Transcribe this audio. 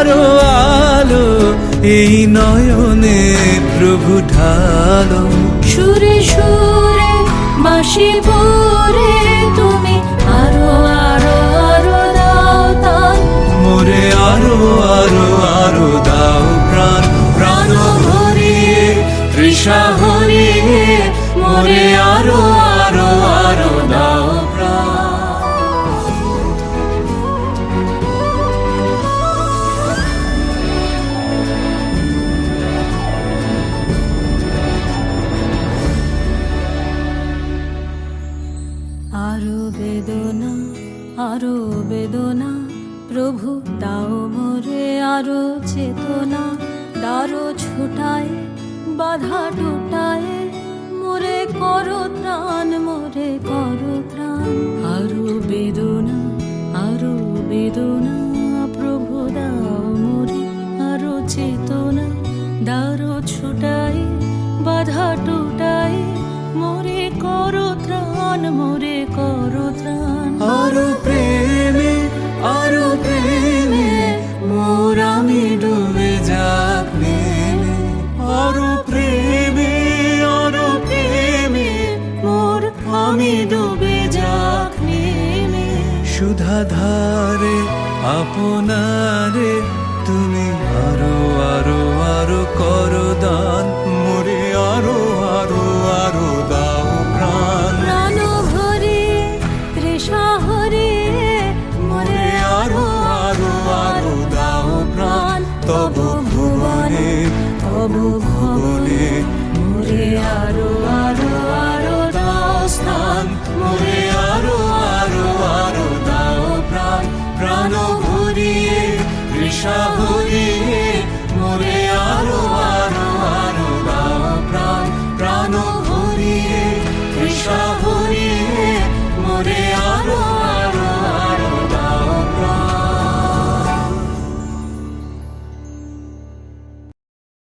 আরো আলো এই নয়নে প্রভু ঢালো। সুরে সুরে বাঁশি পরে তুমি আরো আরো আরো দাও তান। মোরে আরো আরো আরো দাও প্রাণ। প্রাণ ভরিয়ে তৃষা হরিয়ে মোরে আরো আরো আরো দাও প্রাণ। আরো বেদনা আরো বেদনা প্রভু দাও মোরে আরো চেতনা। দারো ছুটায় বাধা টুটায় মোরে করো ত্রাণ, মোরে করো ত্রাণ। আরো বেদনা প্রভু দাও মোরে আরো চেতনা। দারো ছুটায় বাধা টুটায় মোরে করো ত্রাণ, মোরে করো ত্রাণ। আরো প্রেমে মোর আমি ডুবে যাক নেমে। আরো প্রেমে মোর আমি ডুবে যাক নেমে। সুধা ধারে আপনারে তুমি আরো আরো আরো করো দান। মোরে আরো আরো আরো দাও প্রাণ। প্রাণ ভরিয়ে তৃষা হরিয়ে মোরে আরো আরো আরো দাও প্রাণ। তব ভুবনে মোরে আরো